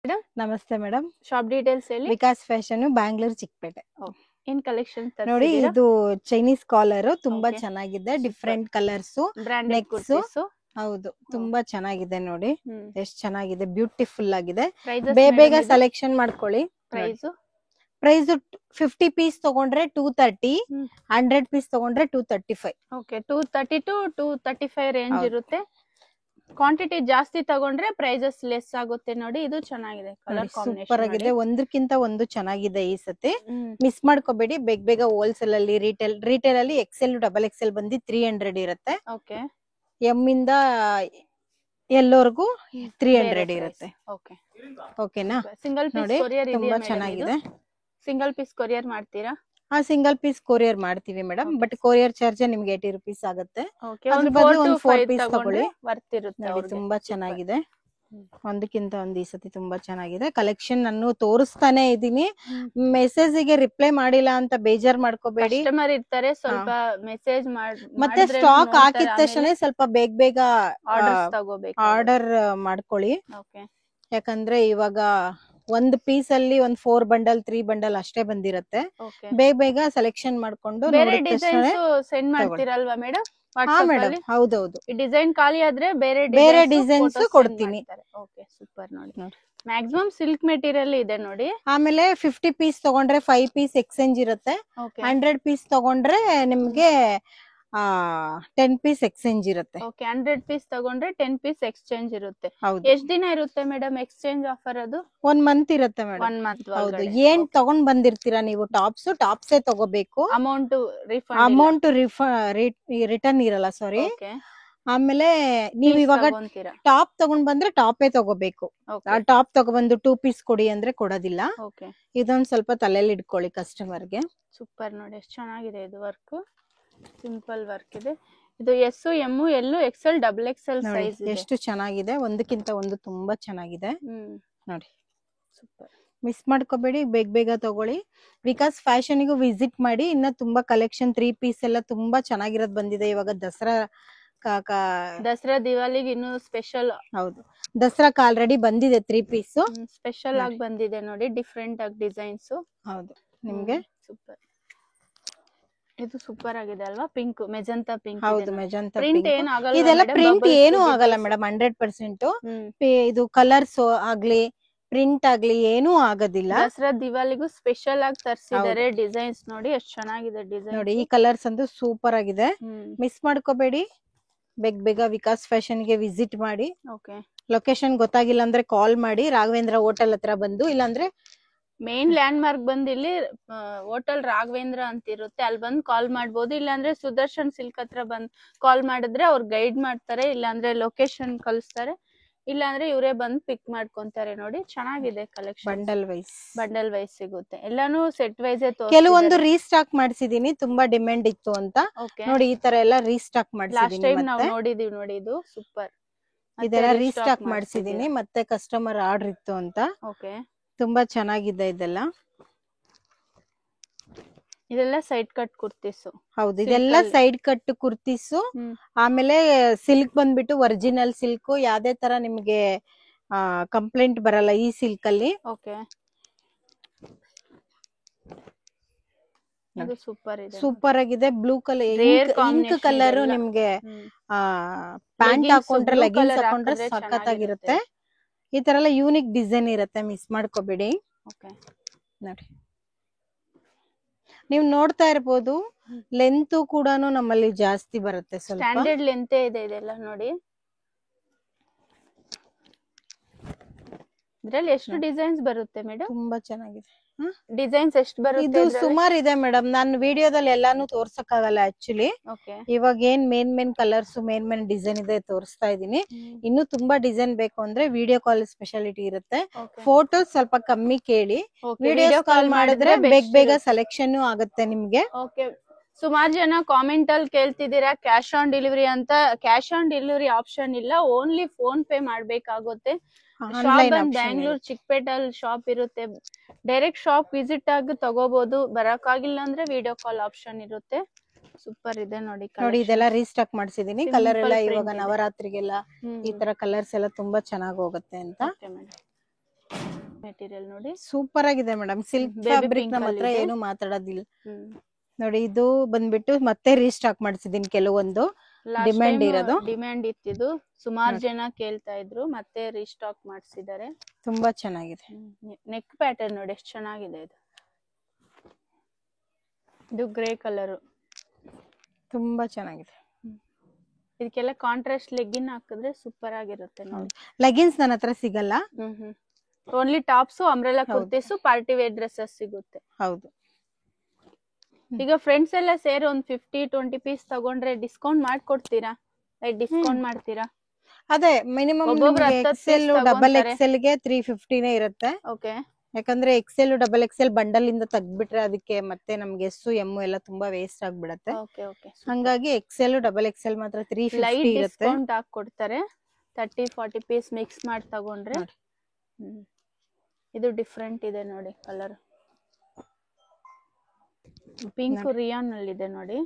Madam ನಮಸ್ತೆ madam. Shop details ಹೇಳಿ. Vikas fashion, Bangalore Chickpet. ಏನ್ ಕಲೆಕ್ಷನ್ ನೋಡಿ, ಇದು ಚೈನೀಸ್ ಕಾಲರ್ ತುಂಬಾ Okay. ಚೆನ್ನಾಗಿದೆ. Different colours, branded necks. Kurtis. ಹೌದು, ತುಂಬಾ ಚೆನ್ನಾಗಿದೆ. ನೋಡಿ ಎಷ್ಟು ಚೆನ್ನಾಗಿದೆ, ಬ್ಯೂಟಿಫುಲ್ ಆಗಿದೆ. ಪ್ರೈಸಸ್ ಬೇಗ ಸೆಲೆಕ್ಷನ್ ಮಾಡ್ಕೊಳ್ಳಿ. ಪ್ರೈಸ್ ಪ್ರೈಸ್ 50 ಪೀಸ್ ತಗೊಂಡ್ರೆ 230, 100 ಪೀಸ್ ತಗೊಂಡ್ರೆ 235. ಓಕೆ, 230 to 235 ರೇಂಜ್ ಹೌದು. ಇರುತ್ತೆ. ಕ್ವಾಂಟಿಟಿ ಜಾಸ್ತಿ ತಗೊಂಡ್ರೆ ಪ್ರೈಸಸ್ ಲೆಸ್ ಆಗುತ್ತೆ. ನೋಡಿ, ಇದು ಚೆನ್ನಾಗಿದೆ, ಕಲರ್ ಸೂಪರ್ ಆಗಿದೆ. ಕಾಂಬಿನೇಷನ್. ಒಂದಕ್ಕಿಂತ ಒಂದು ಚೆನ್ನಾಗಿದೆ ಈ ಸತಿ. ಮಿಸ್ ಮಾಡ್ಕೋಬೇಡಿ. ಬೇಗ ಹೋಲ್ಸೇಲ್ ಅಲ್ಲಿ, ರಿಟೇಲ್ ಅಲ್ಲಿ XL, XXL ಬಂದು 300 ಇರುತ್ತೆ. ಓಕೆ, ಎಂ ಇಂದ ಎಲ್ಲವರೆಗೂ 300 ಇರುತ್ತೆ. ಓಕೆ, ಓಕೆನಾ? ಸಿಂಗಲ್ ಪೀಸ್ ನೋಡಿ, ಕೊರಿಯರ್ ತುಂಬಾ ಇದೆಯಾ? ಚೆನ್ನಾಗಿದೆ. ಸಿಂಗಲ್ ಪೀಸ್ ಕೊರಿಯರ್ ಮಾಡ್ತೀರಾ? ಸಿಂಗಲ್ ಪೀಸ್ ಕೊರಿಯರ್ ಮಾಡ್ತೀವಿ ಮೇಡಮ್. ಬಟ್ ಕೊರಿಯರ್ ಚಾರ್ಜ್ ನಿಮ್ಗೆ 80 rupees ಆಗುತ್ತೆ. ಓಕೆ, ಅದ್ರ ಒಂದು ಬದಲು 4 ಒಂದು to 4 5 ಪೀಸ್ ತಗೊಂಡ್ರೆ ತಗೊಳ್ಳಿ. ವರ್ತ್ ಇರುತ್ತೆ ನೋಡಿ, ಅವ್ರಿಗೆ. ತುಂಬಾ ಚೆನ್ನಾಗಿದೆ. ಒಂದಕ್ಕಿಂತ ಒಂದು ಈ ಸತಿ ತುಂಬಾ ಚೆನ್ನಾಗಿದೆ. ಕಲೆಕ್ಷನ್ ನಾನು ತೋರಿಸ್ತಾನೆ ಇದೀನಿ. ಮೆಸೇಜ್ ಗೆ ರಿಪ್ಲೈ ಮಾಡಿಲ್ಲ ಅಂತ ಬೇಜಾರ್ ಮಾಡ್ಕೋಬೇಡಿ. ಕಸ್ಟಮರ್ ಇರ್ತಾರೆ, ಸ್ವಲ್ಪ ಮೆಸೇಜ್ ಮತ್ತೆ ಸ್ಟಾಕ್ ಹಾಕಿದ ತಕ್ಷಣ ಸ್ವಲ್ಪ ಬೇಗ ಆರ್ಡರ್ಸ್ ತಗೋಬೇಕು. ಆರ್ಡರ್ ಮಾಡ್ಕೊಳ್ಳಿ. ಓಕೆ, ಯಾಕಂದ್ರೆ ಇವಾಗ ಒಂದು ಪೀಸ್ ಅಲ್ಲಿ ಒಂದು 4 ಬಂಡಲ್ 3 ಬಂಡಲ್ ಅಷ್ಟೇ ಬಂದಿರತ್ತೆ. ಓಕೆ. ಬೇಗ ಸೆಲೆಕ್ಷನ್ ಮಾಡ್ಕೊಂಡು ಬೇರೆ ನೋಡಿದ ತಕ್ಷಣ ಡಿಸೈನ್ಸ್ ಸೆಂಡ್ ಮಾಡ್ತೀರಲ್ವಾ ಮೇಡಮ್? ಹಾ ವಾಟ್ಸ್ಆಪ್ ಮೇಡಮ್, ಅಲ್ಲಿ ಹೌದೌದು. ಈ ಡಿಸೈನ್ ಖಾಲಿ ಆದ್ರೆ ಬೇರೆ ಡಿಸೈನ್ಸ್ ಕೊಡ್ತೀನಿ. Okay, super. ನೋಡಿ, ಮ್ಯಾಕ್ಸಿಮಮ್ ಸಿಲ್ಕ್ ಮೆಟೀರಿಯಲ್ ಇದೆ ನೋಡಿ. ಆಮೇಲೆ 50 ಪೀಸ್ ತಗೊಂಡ್ರೆ 5 ಪೀಸ್ ಎಕ್ಸ್ಚೇಂಜ್ ಇರುತ್ತೆ. ಓಕೆ, 100 ಪೀಸ್ ತಗೊಂಡ್ರೆ ನಿಮ್ಗೆ 10 ಪೀಸ್ ಎಕ್ಸ್ಚೇಂಜ್ ಇರುತ್ತೆ. ಓಕೆ, 100 ಪೀಸ್ ತಗೊಂಡ್ರೆ 10 ಪೀಸ್ ಎಕ್ಸ್ಚೇಂಜ್ ಇರುತ್ತೆ. ಹೌದು, ಎಷ್ಟ್ ದಿನ ಇರುತ್ತೆ ಮೇಡಮ್ ಎಕ್ಸ್ಚೇಂಜ್ ಆಫರ್? ಅದು 1 ಮಂತ್ ಇರುತ್ತೆ ಮೇಡಮ್. 1 ಮಂತ್. ಹೌದು. ಏನ್ ತಗೊಂಡ್ ಬಂದಿರ್ತೀರಾ ನೀವು, ಟಾಪ್ಸೇ ತಗೋಬೇಕು. ಅಮೌಂಟ್ ರಿಫಂಡ್, ಅಮೌಂಟ್ ರಿಟರ್ನ್ ಇರಲ್ಲ, ಸಾರಿ. ಓಕೆ. ಆಮೇಲೆ ನೀವು ಇವಾಗ ತಗೊಂತೀರಾ? ಟಾಪ್ ತಗೊಂಡ್ ಬಂದ್ರೆ ಟಾಪೇ ತಗೋಬೇಕು. ಟಾಪ್ ತಗೊಬಂದು 2 ಪೀಸ್ ಕೊಡಿ ಅಂದ್ರೆ ಕೊಡೋದಿಲ್ಲ. ಓಕೆ, ಇದೊಂದ್ ಸ್ವಲ್ಪ ತಲೆಯಲ್ಲಿ ಇಟ್ಕೊಳ್ಳಿ ಕಸ್ಟಮರ್ಗೆ. ಸೂಪರ್. ನೋಡಿ, ಎಷ್ಟು ಚೆನ್ನಾಗಿದೆ ಇದು ವರ್ಕ್. ಸಿಂಪಲ್ ವರ್ಕ್ ಇದೆ. ಇದು S, M, L, XL, XXL size ಇದೆ. ಎಷ್ಟು ಚೆನ್ನಾಗಿದೆ, ಒಂದಕ್ಕಿಂತ ಒಂದು ತುಂಬಾ ಚೆನ್ನಾಗಿದೆ. ನೋಡಿ, ಸೂಪರ್. ಮಿಸ್ ಮಾಡ್ಕೋಬೇಡಿ, ಬೇಗ ತಗೊಳ್ಳಿ. ವಿಕಾಸ್ ಫ್ಯಾಷನ್ ಗೂ ವಿಸಿಟ್ ಮಾಡಿ. ಇನ್ನ ತುಂಬಾ ಕಲೆಕ್ಷನ್ 3 ಪೀಸ್ ಎಲ್ಲ ತುಂಬಾ ಚೆನ್ನಾಗಿರೋದು ಬಂದಿದೆ. ಇವಾಗ ದಸರಾ ದಿವಾಲಿಗೆ ಇನ್ನು ಸ್ಪೆಷಲ್. ಹೌದು, ದಸರಾಕ್ ಆಲ್ರೆಡಿ ಬಂದಿದೆ 3 ಪೀಸ್. ಸ್ಪೆಷಲ್ ಆಗಿ ಬಂದಿದೆ ನೋಡಿ, ಡಿಫ್ರೆಂಟ್ ಆಗಿ ಡಿಸೈನ್ಸ್. ಹೌದು, ನಿಮ್ಗೆ ಸೂಪರ್. ಇದು ಸೂಪರ್ ಆಗಿದೆ ಅಲ್ವಾ? Pink, magenta pink. ಹೌದು, ಮೆಜಂತಾ ಪ್ರಿಂಟ್ ಏನು ಆಗಲ್ಲ. ಇದೆಲ್ಲ ಪ್ರಿಂಟ್ ಏನು ಆಗಲ್ಲ ಮೇಡಮ್. 100% ಇದು ಕಲರ್ಸ್ ಆಗ್ಲಿ, ಪ್ರಿಂಟ್ ಆಗ್ಲಿ ಏನೂ ಆಗೋದಿಲ್ಲ. ದಸರಾ ದಿವಾಲಿಗೂ ಸ್ಪೆಷಲ್ ಆಗಿ ತರಿಸಿದ್ದಾರೆ ಡಿಸೈನ್ಸ್. ನೋಡಿ, ಎಷ್ಟು ಚೆನ್ನಾಗಿದೆ ಡಿಸೈನ್. ನೋಡಿ, ಈ ಕಲರ್ಸ್ ಅಂತೂ ಸೂಪರ್ ಆಗಿದೆ. ಮಿಸ್ ಮಾಡ್ಕೋಬೇಡಿ. ಬೇಗ ವಿಕಾಸ್ ಫ್ಯಾಷನ್ ಗೆ ವಿಸಿಟ್ ಮಾಡಿ. ಓಕೆ, ಲೊಕೇಶನ್ ಗೊತ್ತಾಗಿಲ್ಲ ಅಂದ್ರೆ ಕಾಲ್ ಮಾಡಿ. ರಾಘವೇಂದ್ರ ಹೋಟೆಲ್ ಹತ್ರ ಬಂದು, ಇಲ್ಲಾಂದ್ರೆ ಮೇನ್ ಲ್ಯಾಂಡ್ ಮಾರ್ಕ್ ಬಂದ್ ಇಲ್ಲಿ ಹೋಟೆಲ್ ರಾಘವೇಂದ್ರ ಅಂತ ಇರುತ್ತೆ, ಅಲ್ಲಿ ಬಂದ್ ಕಾಲ್ ಮಾಡ್ಬೋದು. ಇಲ್ಲಾಂದ್ರೆ ಸುದರ್ಶನ್ ಸಿಲ್ಕ್ ಹತ್ರ ಬಂದ್ ಕಾಲ್ ಮಾಡಿದ್ರೆ ಅವ್ರು ಗೈಡ್ ಮಾಡ್ತಾರೆ. ಇಲ್ಲಾಂದ್ರೆ ಲೊಕೇಶನ್ ಕಳಿಸ್ತಾರೆ. ಇಲ್ಲಾಂದ್ರೆ ಇವರೇ ಬಂದ್ ಪಿಕ್ ಮಾಡ್ಕೊಂತಾರೆ. ನೋಡಿ, ಚೆನ್ನಾಗಿದೆ ಕಲೆಕ್ಷನ್. ಬಂಡಲ್ ವೈಸ್ ಸಿಗುತ್ತೆ. ಎಲ್ಲಾನು ಸೆಟ್ ವೈಸ್. ಕೆಲವೊಂದು ರೀಸ್ಟಾಕ್ ಮಾಡಿಸಿದೀನಿ, ತುಂಬಾ ಡಿಮ್ಯಾಂಡ್ ಇತ್ತು ಅಂತ. ನೋಡಿ, ಈ ತರ ಎಲ್ಲ ರೀಸ್ಟಾಕ್ ಲಾಸ್ಟ್ ಟೈಮ್ ನಾವು ನೋಡಿದೀವಿ. ನೋಡಿ, ಇದು ಸೂಪರ್. ಇದೆಲ್ಲ ರೀಸ್ಟಾಕ್ ಮಾಡಿಸಿದೀನಿ, ಮತ್ತೆ ಕಸ್ಟಮರ್ ಆರ್ಡರ್ ಇತ್ತು ಅಂತ. ಓಕೆ, ತುಂಬಾ ಚೆನ್ನಾಗಿದೆ ಇದೆಲ್ಲ. ಇದೆಲ್ಲ ಸೈಡ್ ಕಟ್ ಕುರ್ತೀಸು. ಹೌದು, ಇದೆಲ್ಲ ಸೈಡ್ ಕಟ್ ಕುರ್ತೀಸು. ಆಮೇಲೆ ಸಿಲ್ಕ್ ಬಂದ್ಬಿಟ್ಟು ಒರಿಜಿನಲ್ ಸಿಲ್ಕ್. ಯಾವ್ದೇ ತರ ನಿಮ್ಗೆ ಕಂಪ್ಲೇಂಟ್ ಬರಲ್ಲ ಈ ಸಿಲ್ಕ್ ಅಲ್ಲಿ. ಓಕೆ, ಇದು ಸೂಪರ್ ಇದೆ. ಸೂಪರ್ ಆಗಿದೆ. Blue colour, ink colour. ನಿಮ್ಗೆ ಪ್ಯಾಂಟ್ ಹಾಕೊಂಡ್ರೆ, ಲೆಗಿನ್ಸ್ ಹಾಕೊಂಡ್ರೆ ಸಖತ್ತಾಗಿರುತ್ತೆ. ಈ ತರ ಎಲ್ಲ ಯೂನಿಕ್ ಡಿಸೈನ್ ಇರುತ್ತೆ, ಮಿಸ್ ಮಾಡ್ಕೋಬೇಡಿ. ನೋಡಿ, ನೀವು ನೋಡ್ತಾ ಇರ್ಬೋದು. ಲೆಂತ್ ಕೂಡ ನಮ್ಮಲ್ಲಿ ಜಾಸ್ತಿ ಬರುತ್ತೆ. ಸ್ಟ್ಯಾಂಡರ್ಡ್ ಲೆಂತ್ ಇದೆ ಇದೆಲ್ಲ. ನೋಡಿ, ಇದ್ರಲ್ಲಿ ಎಷ್ಟು ಡಿಸೈನ್ಸ್ ಬರುತ್ತೆ ಮೇಡಮ್? ತುಂಬಾ ಚೆನ್ನಾಗಿದೆ. ಡಿಸೈನ್ಸ್ ಎಷ್ಟು ಬರುತ್ತೆ? ಇದು ಸುಮಾರು ಇದೆ ಮೇಡಮ್. ನಾನು ವಿಡಿಯೋದಲ್ಲಿ ಎಲ್ಲಾನು ತೋರ್ಸಕ್ ಆಗಲ್ಲ ಆಕ್ಚುಲಿ. ಇವಾಗ ಏನ್ ಮೇನ್ ಕಲರ್ಸ್, ಮೇನ್ ಡಿಸೈನ್ ಇದೆ ತೋರಿಸ್ತಾ ಇದೀನಿ. ಇನ್ನು ತುಂಬಾ ಡಿಸೈನ್ ಬೇಕು ಅಂದ್ರೆ ವಿಡಿಯೋ ಕಾಲ್ ಸ್ಪೆಷಾಲಿಟಿ ಇರುತ್ತೆ. ಫೋಟೋಸ್ ಸ್ವಲ್ಪ ಕಮ್ಮಿ ಕೇಳಿ. ವಿಡಿಯೋ ಕಾಲ್ ಮಾಡಿದ್ರೆ ಬೇಗ ಸೆಲೆಕ್ಷನ್ ಆಗುತ್ತೆ ನಿಮ್ಗೆ. ಸುಮಾರು ಜನ ಕಾಮೆಂಟ್ ಅಲ್ಲಿ ಕೇಳ್ತಿದ್ದೀರಾ ಕ್ಯಾಶ್ ಆನ್ ಡೆಲಿವರಿ ಅಂತ. ಕ್ಯಾಶ್ ಆನ್ ಡೆಲಿವರಿ ಆಪ್ಷನ್ ಇಲ್ಲ, ಓನ್ಲಿ ಫೋನ್ ಪೇ ಮಾಡ್ಬೇಕಾಗುತ್ತೆ. ಶಾಪ್ ಬಂದ್ ಬ್ಯಾಂಗ್ಳೂರ್ ಚಿಕ್ಕಪೇಟೆಲ್ ಶಾಪ್ ಇರುತ್ತೆ. ಡೈರೆಕ್ಟ್ ಶಾಪ್ ವಿಸಿಟ್ ಆಗಿ ತಗೋಬಹುದು. ಬರಕಾಗಿಲ್ಲ ಅಂದ್ರೆ ವಿಡಿಯೋ ಕಾಲ್ ಆಪ್ಷನ್ ಇರುತ್ತೆ. ಸೂಪರ್ ಇದೆ ನೋಡಿ. ಇದೆಲ್ಲ ರೀಸ್ಟಾಕ್ ಮಾಡಿಸಿದೀನಿ. ಕಲರ್ ಎಲ್ಲ ಇವಾಗ ನವರಾತ್ರಿಗೆಲ್ಲ ಈ ತರ ಕಲರ್ಸ್ ಎಲ್ಲ ತುಂಬಾ ಚೆನ್ನಾಗಿ ಹೋಗುತ್ತೆ ಅಂತ. ಮೆಟೀರಿಯಲ್ ನೋಡಿ ಸೂಪರ್ ಆಗಿದೆ ಮೇಡಮ್. ಸಿಲ್ಕ್ ಫ್ಯಾಬ್ರಿಕ್ ನಮ್ಮ ಹತ್ರ ಏನು ಮಾತಾಡೋದಿಲ್ಲ ನೋಡಿ. ಇದು ಬಂದ್ಬಿಟ್ಟು ಮತ್ತೆ ರೀಸ್ಟಾಕ್ ಮಾಡಿಸಿದೀನಿ, ಕೆಲವೊಂದು ಡಿಮ್ಯಾಂಡ್ ಇರೋದು. ಡಿಮ್ಯಾಂಡ್ ಇತ್ತಿದ್ದು ಸುಮಾರು ಜನ ಕೇಳ್ತಾ ಇದ್ರು, ಮತ್ತೆ ರೀಸ್ಟಾಕ್ ಮಾಡಿಸಿದ್ದಾರೆ. ತುಂಬಾ ಚೆನ್ನಾಗಿದೆ. ನೆಕ್ ಪ್ಯಾಟರ್ನ್ ನೋಡಿ ಎಷ್ಟು ಚೆನ್ನಾಗಿದೆ ಇದು. ಇದು ಗ್ರೇ ಕಲರ್ ತುಂಬಾ ಚೆನ್ನಾಗಿದೆ. ಇದಕ್ಕೆಲ್ಲ ಕಾಂಟ್ರಾಸ್ಟ್ ಲೆಗ್ಗಿನ್ ಹಾಕಿದ್ರೆ ಸೂಪರ್ ಆಗಿರುತ್ತೆ ನೋಡಿ. ಲೆಗಿನ್ಸ್ ನನ್ನ ಹತ್ರ ಸಿಗಲ್ಲ, only tops, umbrella kurtis, party wear dresses ಸಿಗುತ್ತೆ. ಹೌದು. ಈಗ ಫ್ರೆಂಡ್ಸ್ ಎಲ್ಲ ಸೇರಿ ಒಂದ್ 50-20 ಪೀಸ್ ತಗೊಂಡ್ರೆ ಡಿಸ್ಕೌಂಟ್ ಮಾಡ್ಕೊಡ್ತೀರಾ? ಡಿಸ್ಕೌಂಟ್ ಮಾಡ್ತೀರಾ? ಅದೇ ಮಿನಿಮಮ್ ಎಕ್ಸೆಲ್ ಡಬಲ್ ಎಕ್ಸೆಲ್ ಗೆ 350 ಇರುತ್ತೆ. ಓಕೆ. ಯಾಕಂದ್ರೆ ಎಕ್ಸೆಲ್ ಡಬಲ್ ಎಕ್ಸೆಲ್ ಬಂಡಲ್ ಇಂದ ತೆಗ್ದ್ಬಿಟ್ರೆ ಅದಕ್ಕೆ ಮತ್ತೆ ನಮ್ಗೆ ಎಸ್ ಎಮ್ ಎಲ್ಲ ತುಂಬಾ ವೇಸ್ಟ್ ಆಗ್ಬಿಡತ್ತೆ. ಹಂಗಾಗಿ ಎಕ್ಸೆಲ್ ಡಬಲ್ ಎಕ್ಸೆಲ್ ಮಾತ್ರ 350 ಇರುತ್ತೆ. ಡಿಸ್ಕೌಂಟ್ ಹಾಕೊಡ್ತಾರೆ. 30-40 ಪೀಸ್ ಮಿಕ್ಸ್ ಮಾಡಿ ತಗೊಂಡ್ರೆ. ಇದು ಡಿಫ್ರೆಂಟ್ ಇದೆ ನೋಡಿ ಕಲರ್. ಪಿಂಕ್ ರಿಯಾನ್ ಅಲ್ಲಿ ಇದೆ ನೋಡಿ,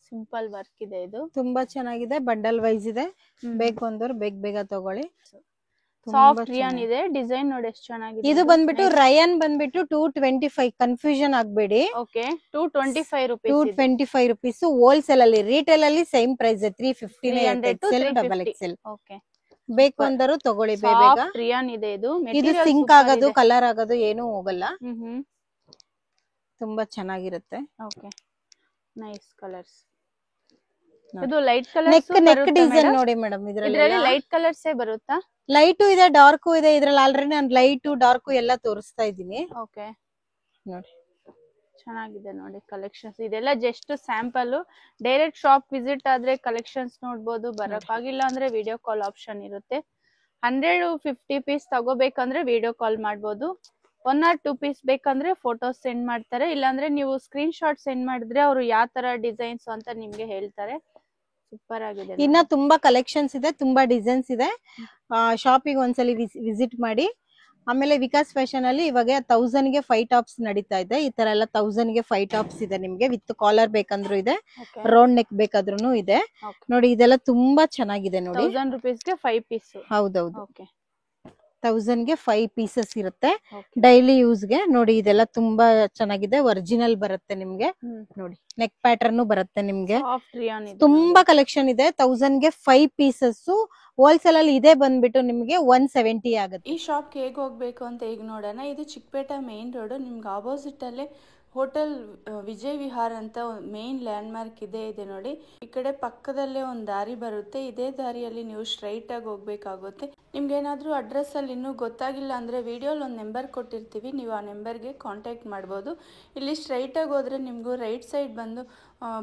ಸಿಂಪಲ್ ವರ್ಕ್ ಇದೆ. ಇದು ತುಂಬಾ ಚೆನ್ನಾಗಿದೆ. ಬಂಡಲ್ ವೈಸ್ ಇದೆ, ಬೇಕು ಅಂದವ್ರು ಬೇಗ ತಗೊಳ್ಳಿ. ಸಾಫ್ಟ್ ರಿಯಾನ್ ಇದೆ. ಡಿಸೈನ್ ನೋಡಿ ಎಷ್ಟು ಚೆನ್ನಾಗಿದೆ. ಇದು ಬಂದ್ಬಿಟ್ಟು ರಯಾನ್ ಬಂದ್ಬಿಟ್ಟು 225, ಕನ್ಫ್ಯೂಷನ್ ಆಗ್ಬೇಡಿ. Okay, 225 rupees. 225 ರೂಪೀಸ್ ಹೋಲ್ಸೇಲ್ ಅಲ್ಲಿ. ರಿಟೇಲ್ ಅಲ್ಲಿ same price 350 excel double excel. Okay, ಬೇಕು ಅಂದರು ತಗೊಳ್ಳಿ ಬೇಗ. ರಿಯಾನ್ ಇದೆ ಇದು. ಇದು ಸಿಂಕ್ ಆಗೋದು, ಕಲರ್ ಆಗೋದು ಏನು ಹೋಗಲ್ಲ. ತುಂಬಾ ಚೆನ್ನಾಗಿರುತ್ತೆ. Okay, nice colours. ಇದು ಲೈಟ್ ಕಲರ್ ನೆಕ್ ಡಿಸೈನ್ ನೋಡಿ ಮೇಡಮ್. ಇದರಲ್ಲಿ ಲೈಟ್ ಕಲರ್ಸ್ ಬರುತ್ತಾ? ಲೈಟು ಇದೆ, ಡಾರ್ಕು ಇದೆ. ಇದ್ರಲ್ಲಿ ಆಲ್ರೆಡಿ ನಾನು ಲೈಟು ಡಾರ್ಕು ಎಲ್ಲ ತೋರಿಸ್ತಾ ಇದ್ದೀನಿ. ಓಕೆ, ನೋಡಿ ಚೆನ್ನಾಗಿದೆ ನೋಡಿ ಕಲೆಕ್ಷನ್ಸ್. ಇದೆಲ್ಲ just sample. Direct shop visit ಆದ್ರೆ ಕಲೆಕ್ಷನ್ಸ್ ನೋಡ್ಬೋದು. ಬರಕ್ಕಾಗಿಲ್ಲ ಅಂದ್ರೆ ವಿಡಿಯೋ ಕಾಲ್ ಆಪ್ಷನ್ ಇರುತ್ತೆ. 150 ಪೀಸ್ ತಗೋಬೇಕಂದ್ರೆ ವಿಡಿಯೋ ಕಾಲ್ ಮಾಡ್ಬೋದು. 1 or 2 ಪೀಸ್ ಬೇಕಂದ್ರೆ ಫೋಟೋಸ್ ಸೆಂಡ್ ಮಾಡ್ತಾರೆ. ಇಲ್ಲಾಂದ್ರೆ ನೀವು ಸ್ಕ್ರೀನ್ ಶಾಟ್ ಸೆಂಡ್ ಮಾಡಿದ್ರೆ ಅವರು ಯಾವ ತರ ಡಿಸೈನ್ಸ್ ಅಂತ ನಿಮ್ಗೆ ಹೇಳ್ತಾರೆ. ಸೂಪರ್ ಆಗಿದೆ. ಇನ್ನ ತುಂಬಾ ಕಲೆಕ್ಷನ್ಸ್ ಇದೆ, ತುಂಬಾ ಡಿಸೈನ್ಸ್ ಇದೆ. ಶಾಪಿಗೆ ಒಂದ್ಸಲಿ ವಿಸಿಟ್ ಮಾಡಿ. ಆಮೇಲೆ ವಿಕಾಸ್ ಫ್ಯಾಷನ್ ಅಲ್ಲಿ ಇವಾಗ 1000 ಗೆ 5 ಟಾಪ್ಸ್ ನಡೀತಾ ಇದೆ. ಈ ತರ ಎಲ್ಲ 1000 ಗೆ 5 ಟಾಪ್ಸ್ ಇದೆ ನಿಮ್ಗೆ. ವಿತ್ ಕಾಲರ್ ಬೇಕಂದ್ರೂ ಇದೆ, ರೌಂಡ್ ನೆಕ್ ಬೇಕಾದ್ರೂ ಇದೆ. ನೋಡಿ ಇದೆಲ್ಲ ತುಂಬಾ ಚೆನ್ನಾಗಿದೆ ನೋಡಿ. 1000 ರೂಪೀಸ್ಗೆ 5 ಪೀಸ್. ಹೌದೌದು. 1000 ಗೆ 5 ಪೀಸಸ್ ಇರುತ್ತೆ ಡೈಲಿ ಯೂಸ್ಗೆ. ನೋಡಿ ಇದೆಲ್ಲ ತುಂಬಾ ಚೆನ್ನಾಗಿದೆ. ಒರಿಜಿನಲ್ ಬರುತ್ತೆ ನಿಮ್ಗೆ. ನೋಡಿ ನೆಕ್ ಪ್ಯಾಟರ್ನ್ ಬರುತ್ತೆ ನಿಮ್ಗೆ. ತುಂಬಾ ಕಲೆಕ್ಷನ್ ಇದೆ. 1000 ಗೆ 5 ಪೀಸಸ್. ಹೋಲ್ಸೇಲ್ ಅಲ್ಲಿ ಇದೆ ಬಂದ್ಬಿಟ್ಟು ನಿಮ್ಗೆ 170 ಆಗುತ್ತೆ. ಈ ಶಾಪ್ಗೆ ಹೇಗೆ ಹೋಗ್ಬೇಕು ಅಂತ ಈಗ ನೋಡೋಣ. ಇದು ಚಿಕ್ಕಪೇಟೆ ಮೇನ್ ರೋಡ್. ನಿಮ್ಗೆ ಆಪೋಸಿಟ್ ಅಲ್ಲೇ ಹೋಟೆಲ್ ವಿಜಯ್ ವಿಹಾರ್ ಅಂತ ಮೇನ್ ಲ್ಯಾಂಡ್ ಮಾರ್ಕ್ ಇದೆ ನೋಡಿ. ಈ ಕಡೆ ಪಕ್ಕದಲ್ಲೇ ಒಂದು ದಾರಿ ಬರುತ್ತೆ. ಇದೇ ದಾರಿಯಲ್ಲಿ ನೀವು ಸ್ಟ್ರೈಟ್ ಆಗಿ ಹೋಗ್ಬೇಕಾಗುತ್ತೆ. ನಿಮ್ಗೆ ಏನಾದ್ರೂ ಅಡ್ರೆಸ್ ಅಲ್ಲಿ ಇನ್ನೂ ಗೊತ್ತಾಗಿಲ್ಲ ಅಂದ್ರೆ ವಿಡಿಯೋಲಿ ಒಂದು ನಂಬರ್ ಕೊಟ್ಟಿರ್ತೀವಿ, ನೀವು ಆ ನಂಬರ್ಗೆ ಕಾಂಟ್ಯಾಕ್ಟ್ ಮಾಡ್ಬೋದು. ಇಲ್ಲಿ ಸ್ಟ್ರೈಟ್ ಆಗಿ ಹೋದ್ರೆ ನಿಮ್ಗೂ ರೈಟ್ ಸೈಡ್ ಬಂದು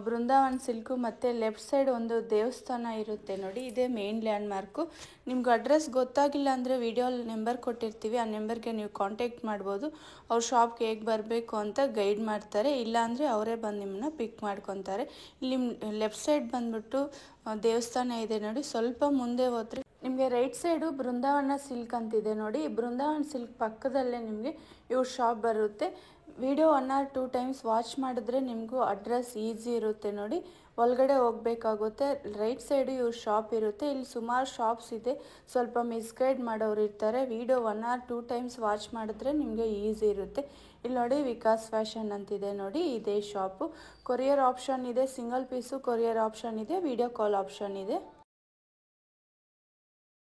ಬೃಂದಾವನ್ ಸಿಲ್ಕು ಮತ್ತೆ ಲೆಫ್ಟ್ ಸೈಡ್ ಒಂದು ದೇವಸ್ಥಾನ ಇರುತ್ತೆ ನೋಡಿ. ಇದೇ ಮೇನ್ ಲ್ಯಾಂಡ್ ಮಾರ್ಕು. ನಿಮ್ಗೆ ಅಡ್ರೆಸ್ ಗೊತ್ತಾಗಿಲ್ಲ ಅಂದರೆ ವಿಡಿಯೋಲಿ ನಂಬರ್ ಕೊಟ್ಟಿರ್ತೀವಿ, ಆ ನಂಬರ್ಗೆ ನೀವು ಕಾಂಟ್ಯಾಕ್ಟ್ ಮಾಡ್ಬೋದು. ಅವ್ರ ಶಾಪ್ಗೆ ಹೇಗೆ ಬರಬೇಕು ಅಂತ ಗೈಡ್ ಮಾಡ್ತಾರೆ. ಇಲ್ಲಾಂದರೆ ಅವರೇ ಬಂದು ನಿಮ್ಮನ್ನ ಪಿಕ್ ಮಾಡ್ಕೊತಾರೆ. ಇಲ್ಲಿ ಲೆಫ್ಟ್ ಸೈಡ್ ಬಂದ್ಬಿಟ್ಟು ದೇವಸ್ಥಾನ ಇದೆ ನೋಡಿ. ಸ್ವಲ್ಪ ಮುಂದೆ ಹೋದ್ರೆ ನಿಮಗೆ ರೈಟ್ ಸೈಡು ಬೃಂದಾವನ ಸಿಲ್ಕ್ ಅಂತಿದೆ ನೋಡಿ. ಬೃಂದಾವನ್ ಸಿಲ್ಕ್ ಪಕ್ಕದಲ್ಲೇ ನಿಮಗೆ ಇವ್ರ ಶಾಪ್ ಬರುತ್ತೆ. ವಿಡಿಯೋ 1 or 2 ಟೈಮ್ಸ್ ವಾಚ್ ಮಾಡಿದ್ರೆ ನಿಮಗೂ ಅಡ್ರೆಸ್ ಈಸಿ ಇರುತ್ತೆ ನೋಡಿ. ಒಳಗಡೆ ಹೋಗ್ಬೇಕಾಗುತ್ತೆ. ರೈಟ್ ಸೈಡು ಇವ್ರ ಶಾಪ್ ಇರುತ್ತೆ. ಇಲ್ಲಿ ಸುಮಾರು ಶಾಪ್ಸ್ ಇದೆ, ಸ್ವಲ್ಪ ಮಿಸ್ಗೈಡ್ ಮಾಡೋರು ಇರ್ತಾರೆ. ವಿಡಿಯೋ 1 or 2 ಟೈಮ್ಸ್ ವಾಚ್ ಮಾಡಿದ್ರೆ ನಿಮಗೆ ಈಸಿ ಇರುತ್ತೆ. ಇಲ್ಲಿ ನೋಡಿ ವಿಕಾಸ್ ಫ್ಯಾಷನ್ ಅಂತಿದೆ ನೋಡಿ. ಇದೇ ಶಾಪು. ಕೊರಿಯರ್ ಆಪ್ಷನ್ ಇದೆ, ಸಿಂಗಲ್ ಪೀಸು ಕೊರಿಯರ್ ಆಪ್ಷನ್ ಇದೆ, ವಿಡಿಯೋ ಕಾಲ್ ಆಪ್ಷನ್ ಇದೆ.